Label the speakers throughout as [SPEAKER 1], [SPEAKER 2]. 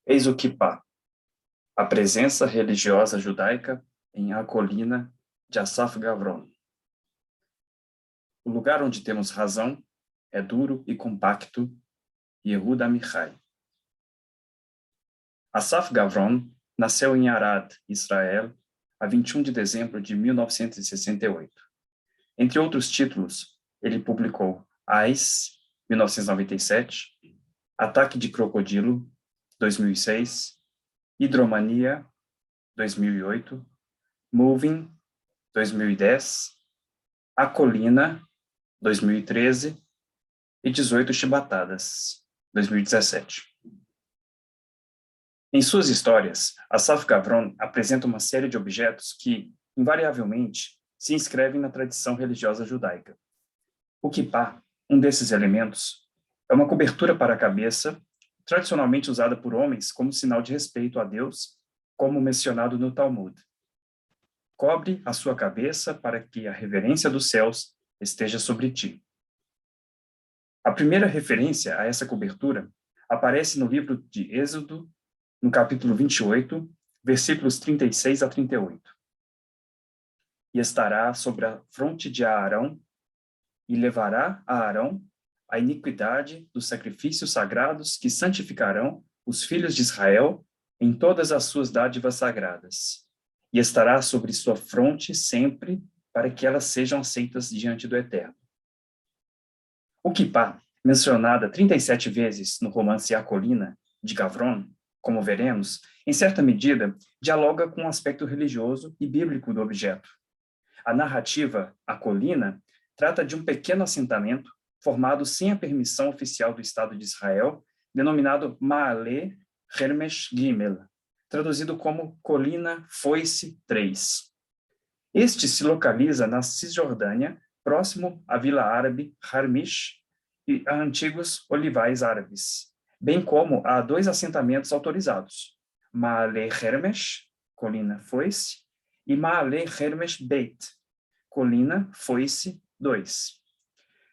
[SPEAKER 1] Eis o Kippá, a presença religiosa judaica em A Colina de Asaf Gavron. O lugar onde temos razão é duro e compacto, Yehuda Amichai. Asaf Gavron nasceu em Arad, Israel, a 21 de dezembro de 1968. Entre outros títulos, ele publicou Ais, 1997, Ataque de Crocodilo, 2006, Hidromania, 2008, Moving, 2010, A Colina, 2013 e 18 Chibatadas, 2017. Em suas histórias, Asaf Gavron apresenta uma série de objetos que, invariavelmente, se inscrevem na tradição religiosa judaica. O kippá, um desses elementos, é uma cobertura para a cabeça, tradicionalmente usada por homens como sinal de respeito a Deus, como mencionado no Talmud. Cobre a sua cabeça para que a reverência dos céus esteja sobre ti. A primeira referência a essa cobertura aparece no livro de Êxodo, no capítulo 28, versículos 36 a 38. E estará sobre a fronte de Arão, e levará a Arão a iniquidade dos sacrifícios sagrados que santificarão os filhos de Israel em todas as suas dádivas sagradas. E estará sobre sua fronte sempre, para que elas sejam aceitas diante do Eterno. O kippá, mencionada 37 vezes no romance A Colina, de Gavron, como veremos, em certa medida, dialoga com o aspecto religioso e bíblico do objeto. A narrativa A Colina trata de um pequeno assentamento formado sem a permissão oficial do Estado de Israel, denominado Ma'ale Hermesh Gimel, traduzido como Colina Foice 3. Este se localiza na Cisjordânia, próximo à vila árabe Harmish e a antigos olivais árabes, bem como a dois assentamentos autorizados, Ma'ale Hermesh, Colina Foice, e Ma'ale Hermesh Beit, Colina Foice 2.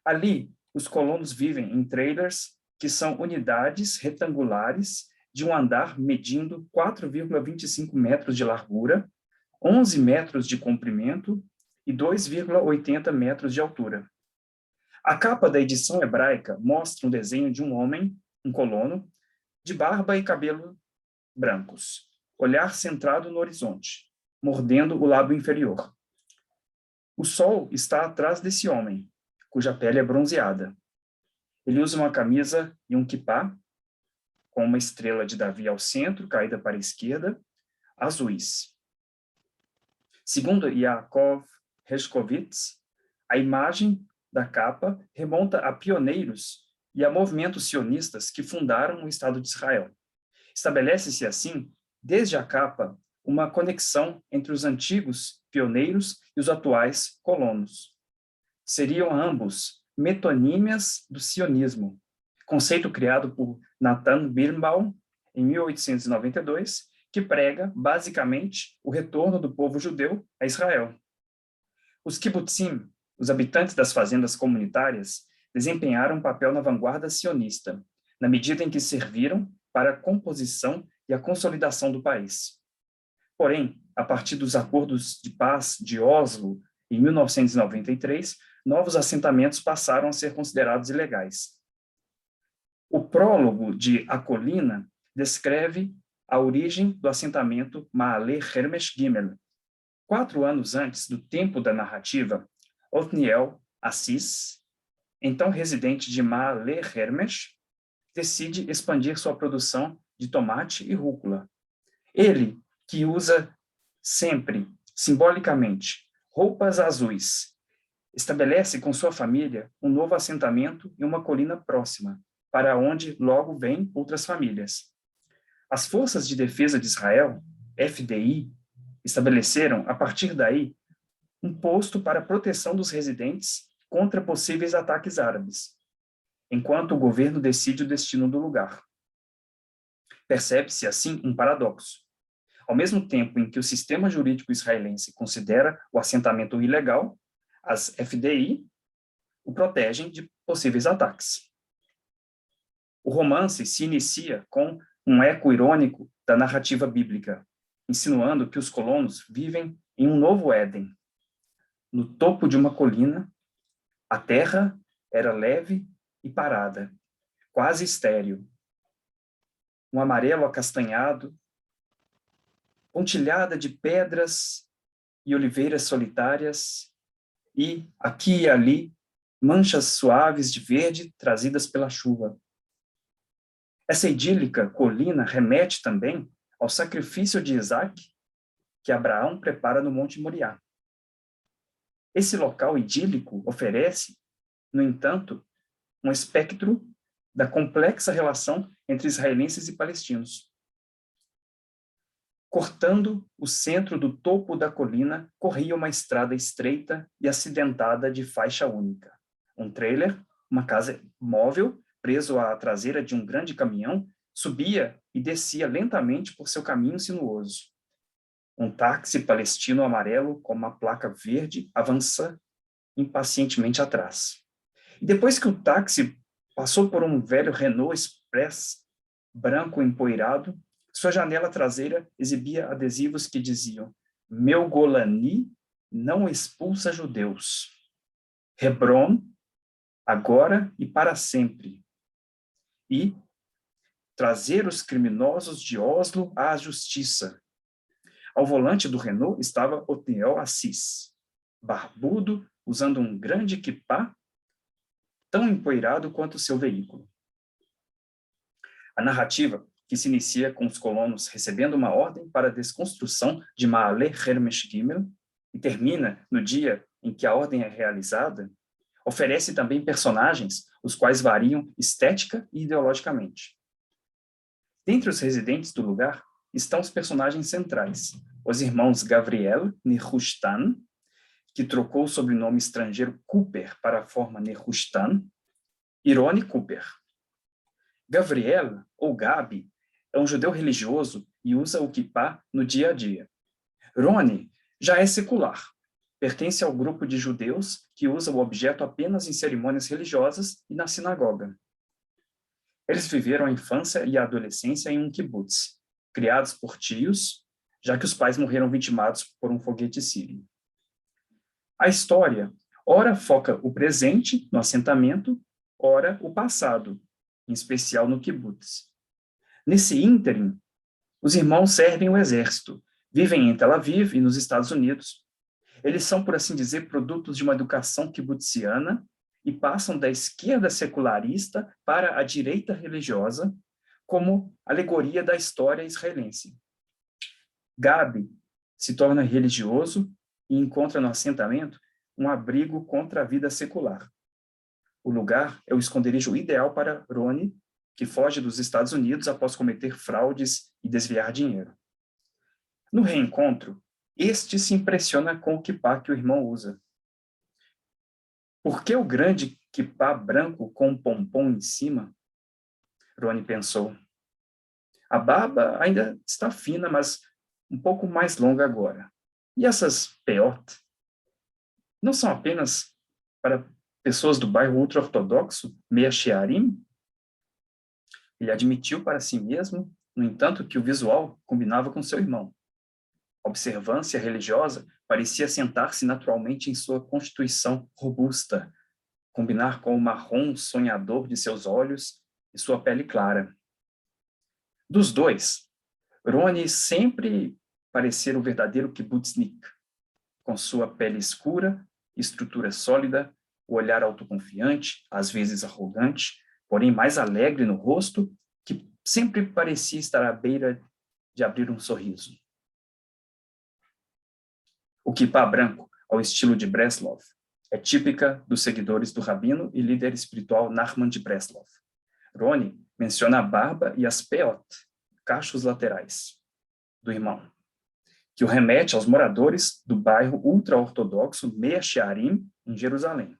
[SPEAKER 1] Ali, os colonos vivem em trailers, que são unidades retangulares de um andar medindo 4,25 metros de largura, 11 metros de comprimento e 2,80 metros de altura. A capa da edição hebraica mostra um desenho de um homem, um colono, de barba e cabelo brancos, olhar centrado no horizonte, mordendo o lábio inferior. O sol está atrás desse homem, cuja pele é bronzeada. Ele usa uma camisa e um kippá, com uma estrela de Davi ao centro, caída para a esquerda, azuis. Segundo Yaakov Hershkovitz, a imagem da capa remonta a pioneiros e a movimentos sionistas que fundaram o Estado de Israel. Estabelece-se, assim, desde a capa, uma conexão entre os antigos pioneiros e os atuais colonos. Seriam ambos metonímias do sionismo, conceito criado por Nathan Birnbaum em 1892, que prega, basicamente, o retorno do povo judeu a Israel. Os kibbutzim, os habitantes das fazendas comunitárias, desempenharam um papel na vanguarda sionista, na medida em que serviram para a composição e a consolidação do país. Porém, a partir dos acordos de paz de Oslo, em 1993, novos assentamentos passaram a ser considerados ilegais. O prólogo de A Colina descreve a origem do assentamento Ma'ale Hermesh Gimel. 4 anos antes do tempo da narrativa, Othniel Assis, então residente de Ma'ale Hermesh, decide expandir sua produção de tomate e rúcula. Ele, que usa sempre, simbolicamente, roupas azuis, estabelece com sua família um novo assentamento em uma colina próxima, para onde logo vêm outras famílias. As Forças de Defesa de Israel, FDI, estabeleceram, a partir daí, um posto para a proteção dos residentes contra possíveis ataques árabes, enquanto o governo decide o destino do lugar. Percebe-se, assim, um paradoxo. Ao mesmo tempo em que o sistema jurídico israelense considera o assentamento ilegal, as FDI o protegem de possíveis ataques. O romance se inicia com um eco irônico da narrativa bíblica, insinuando que os colonos vivem em um novo Éden. No topo de uma colina, a terra era leve e parada, quase estéril. Um amarelo acastanhado, pontilhada de pedras e oliveiras solitárias, e, aqui e ali, manchas suaves de verde trazidas pela chuva. Essa idílica colina remete também ao sacrifício de Isaac, que Abraão prepara no Monte Moriá. Esse local idílico oferece, no entanto, um espectro da complexa relação entre israelenses e palestinos. Cortando o centro do topo da colina, corria uma estrada estreita e acidentada de faixa única. Um trailer, uma casa móvel, preso à traseira de um grande caminhão, subia e descia lentamente por seu caminho sinuoso. Um táxi palestino amarelo com uma placa verde avança impacientemente atrás. E depois que o táxi passou por um velho Renault Express branco empoeirado, sua janela traseira exibia adesivos que diziam: "Meu Golani não expulsa judeus. Hebron, agora e para sempre." E trazer os criminosos de Oslo à justiça. Ao volante do Renault estava Otniel Assis, barbudo, usando um grande kippá, tão empoeirado quanto seu veículo. A narrativa, que se inicia com os colonos recebendo uma ordem para a desconstrução de Ma'ale Hermesh Gimel e termina no dia em que a ordem é realizada, oferece também personagens os quais variam estética e ideologicamente. Dentre os residentes do lugar estão os personagens centrais, os irmãos Gavriel Nehushtan, que trocou o sobrenome estrangeiro Cooper para a forma Nehushtan, e Roni Cooper. Gavriel, ou Gabi, é um judeu religioso e usa o kippá no dia a dia. Roni já é secular, pertence ao grupo de judeus que usa o objeto apenas em cerimônias religiosas e na sinagoga. Eles viveram a infância e a adolescência em um kibbutz, criados por tios, já que os pais morreram vitimados por um foguete sírio. A história, ora foca o presente no assentamento, ora o passado, em especial no kibbutz. Nesse ínterim, os irmãos servem o exército, vivem em Tel Aviv e nos Estados Unidos. Eles são, por assim dizer, produtos de uma educação kibutziana e passam da esquerda secularista para a direita religiosa, como alegoria da história israelense. Gabi se torna religioso e encontra no assentamento um abrigo contra a vida secular. O lugar é o esconderijo ideal para Roni, que foge dos Estados Unidos após cometer fraudes e desviar dinheiro. No reencontro, este se impressiona com o kippá que o irmão usa. Por que o grande kippá branco com um pompom em cima? Roni pensou. A barba ainda está fina, mas um pouco mais longa agora. E essas peot não são apenas para pessoas do bairro ultra-ortodoxo, Mea Shearim? Ele admitiu para si mesmo, no entanto, que o visual combinava com seu irmão. A observância religiosa parecia sentar-se naturalmente em sua constituição robusta, combinar com o marrom sonhador de seus olhos e sua pele clara. Dos dois, Roni sempre parecia o verdadeiro kibbutznik, com sua pele escura, estrutura sólida, o olhar autoconfiante, às vezes arrogante, porém mais alegre no rosto, que sempre parecia estar à beira de abrir um sorriso. O kippá branco, ao estilo de Breslov, é típica dos seguidores do rabino e líder espiritual Nachman de Breslov. Roni menciona a barba e as peot, cachos laterais, do irmão, que o remete aos moradores do bairro ultra-ortodoxo Mea Shearim, em Jerusalém.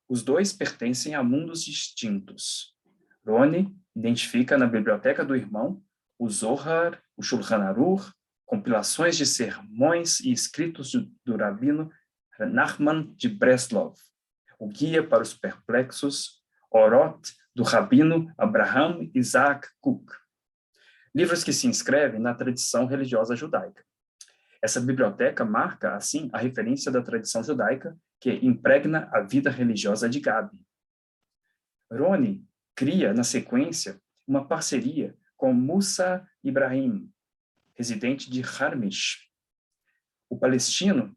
[SPEAKER 1] Os dois pertencem a mundos distintos. Roni identifica na biblioteca do irmão o Zohar, o Shulchan Aruch, compilações de sermões e escritos do rabino Nachman de Breslov, o Guia para os Perplexos, Orot, do rabino Abraham Isaac Kook, livros que se inscrevem na tradição religiosa judaica. Essa biblioteca marca, assim, a referência da tradição judaica que impregna a vida religiosa de Gabi. Roni cria, na sequência, uma parceria com Musa Ibrahim, residente de Harmish. O palestino,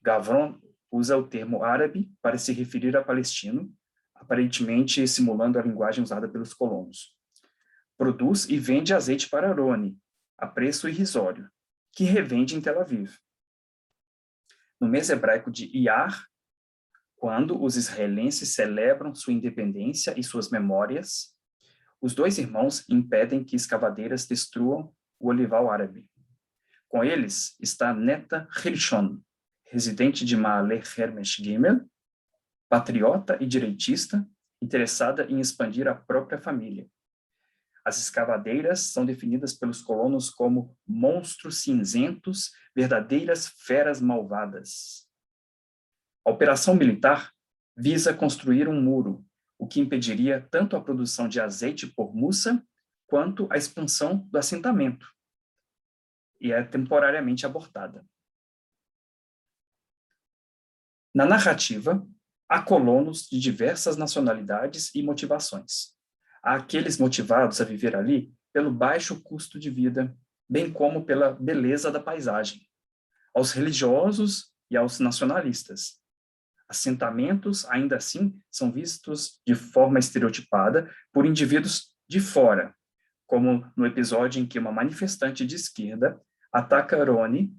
[SPEAKER 1] Gavron, usa o termo árabe para se referir a palestino, aparentemente simulando a linguagem usada pelos colonos. Produz e vende azeite para Roni, a preço irrisório, que revende em Tel Aviv. No mês hebraico de Iyar, quando os israelenses celebram sua independência e suas memórias, os dois irmãos impedem que escavadeiras destruam o olival árabe. Com eles está Neta Hirshon, residente de Ma'ale Hermesh Gimel, patriota e direitista, interessada em expandir a própria família. As escavadeiras são definidas pelos colonos como monstros cinzentos, verdadeiras feras malvadas. A operação militar visa construir um muro, o que impediria tanto a produção de azeite por Musa, quanto a expansão do assentamento, e é temporariamente abortada. Na narrativa, há colonos de diversas nacionalidades e motivações. Há aqueles motivados a viver ali pelo baixo custo de vida, bem como pela beleza da paisagem. Aos religiosos e aos nacionalistas. Assentamentos, ainda assim, são vistos de forma estereotipada por indivíduos de fora, como no episódio em que uma manifestante de esquerda ataca Roni,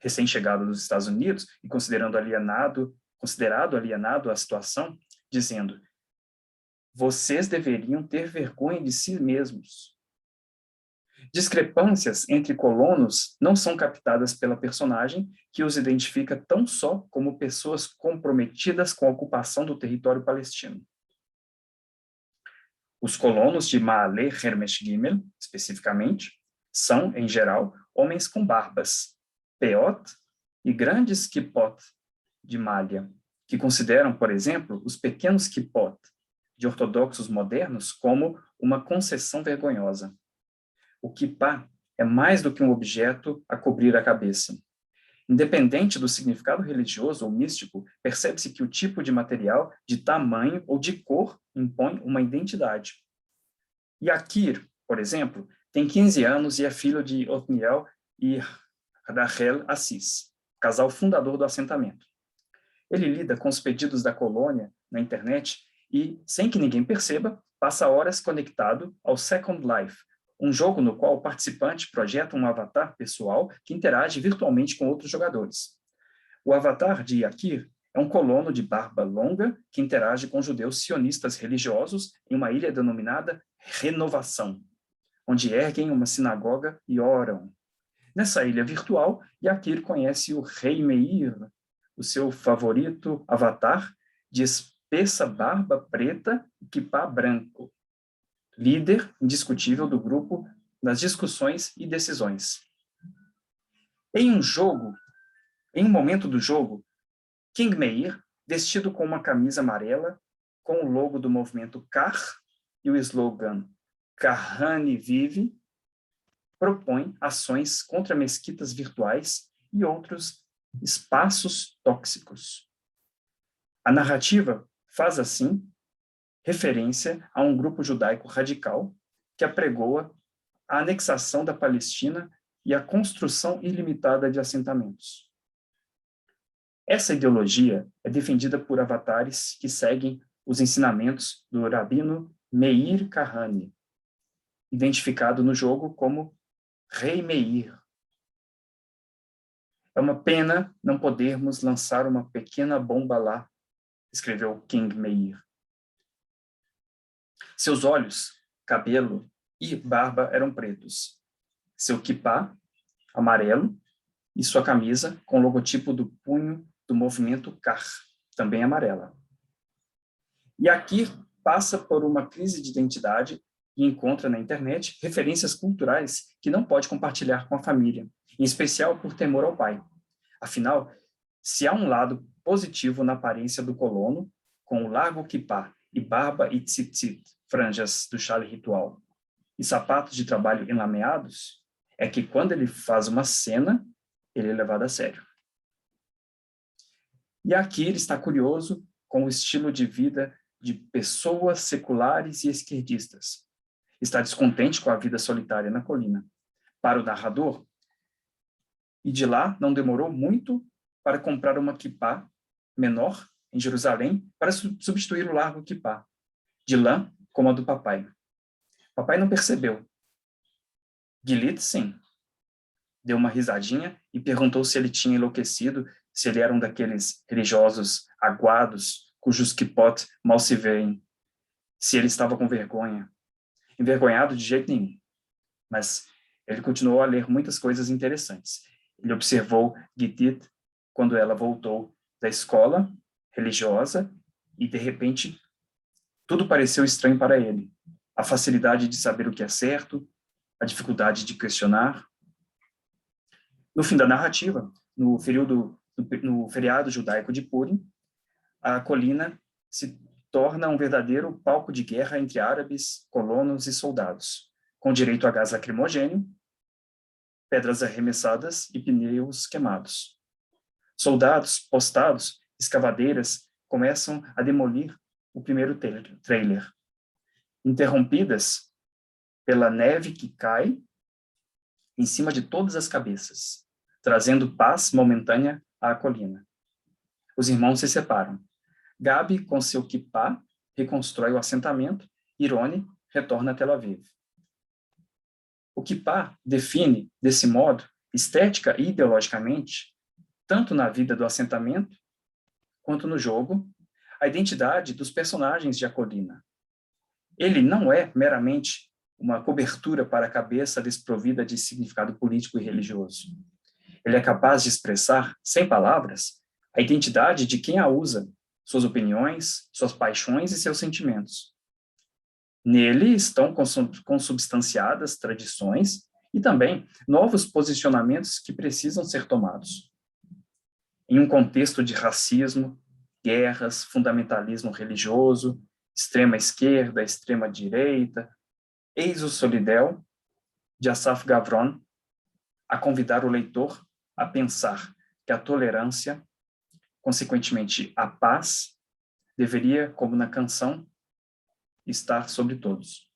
[SPEAKER 1] recém-chegado dos Estados Unidos e considerado alienado à situação, dizendo: vocês deveriam ter vergonha de si mesmos. Discrepâncias entre colonos não são captadas pela personagem, que os identifica tão só como pessoas comprometidas com a ocupação do território palestino. Os colonos de Ma'ale Hermesh Gimel, especificamente, são, em geral, homens com barbas, peot e grandes kippot de malha, que consideram, por exemplo, os pequenos kippot de ortodoxos modernos como uma concessão vergonhosa. O kippá é mais do que um objeto a cobrir a cabeça. Independente do significado religioso ou místico, percebe-se que o tipo de material, de tamanho ou de cor impõe uma identidade. Yakir, por exemplo, tem 15 anos e é filho de Otniel e Rachel Assis, casal fundador do assentamento. Ele lida com os pedidos da colônia na internet e, sem que ninguém perceba, passa horas conectado ao Second Life, um jogo no qual o participante projeta um avatar pessoal que interage virtualmente com outros jogadores. O avatar de Yakir é um colono de barba longa que interage com judeus sionistas religiosos em uma ilha denominada Renovação, onde erguem uma sinagoga e oram. Nessa ilha virtual, Yakir conhece o Rei Meir, o seu favorito avatar de espessa barba preta e kippá branco, líder indiscutível do grupo nas discussões e decisões. Em um momento do jogo, King Meir, vestido com uma camisa amarela, com o logo do movimento Kar e o slogan Kahane Vive, propõe ações contra mesquitas virtuais e outros espaços tóxicos. A narrativa faz, assim, referência a um grupo judaico radical que apregoa a anexação da Palestina e a construção ilimitada de assentamentos. Essa ideologia é defendida por avatares que seguem os ensinamentos do rabino Meir Kahane, identificado no jogo como Rei Meir. É uma pena não podermos lançar uma pequena bomba lá, escreveu King Meir. Seus olhos, cabelo e barba eram pretos. Seu kippá, amarelo, e sua camisa com o logotipo do punho do movimento Kar, também amarela. E aqui passa por uma crise de identidade e encontra na internet referências culturais que não pode compartilhar com a família, em especial por temor ao pai. Afinal, se há um lado positivo na aparência do colono, com o largo kippá e barba e tzitzit, franjas do chale ritual, e sapatos de trabalho enlameados, é que quando ele faz uma cena, ele é levado a sério. E aqui ele está curioso com o estilo de vida de pessoas seculares e esquerdistas. Está descontente com a vida solitária na colina. Para o narrador, e de lá não demorou muito para comprar uma quipá menor em Jerusalém para substituir o largo quipá, de lã como a do papai. Papai não percebeu. Gilit, sim. Deu uma risadinha e perguntou se ele tinha enlouquecido, se ele era um daqueles religiosos aguados, cujos quipot mal se veem, se ele estava com vergonha. Envergonhado de jeito nenhum. Mas ele continuou a ler muitas coisas interessantes. Ele observou Gitit quando ela voltou da escola religiosa e, de repente, tudo pareceu estranho para ele. A facilidade de saber o que é certo, a dificuldade de questionar. No fim da narrativa, no feriado judaico de Purim, a colina se torna um verdadeiro palco de guerra entre árabes, colonos e soldados, com direito a gás lacrimogêneo, pedras arremessadas e pneus queimados. Soldados postados, escavadeiras, começam a demolir o primeiro trailer, interrompidas pela neve que cai em cima de todas as cabeças, trazendo paz momentânea à colina. Os irmãos se separam. Gabi, com seu kippá, reconstrói o assentamento e Roni retorna a Tel Aviv. O kippá define, desse modo, estética e ideologicamente, tanto na vida do assentamento quanto no jogo, a identidade dos personagens de A Colina. Ele não é meramente uma cobertura para a cabeça desprovida de significado político e religioso. Ele é capaz de expressar, sem palavras, a identidade de quem a usa, suas opiniões, suas paixões e seus sentimentos. Nele estão consubstanciadas tradições e também novos posicionamentos que precisam ser tomados. Em um contexto de racismo, guerras, fundamentalismo religioso, extrema esquerda, extrema direita, eis o solidel de Asaf Gavron a convidar o leitor a pensar que a tolerância, consequentemente a paz, deveria, como na canção, estar sobre todos.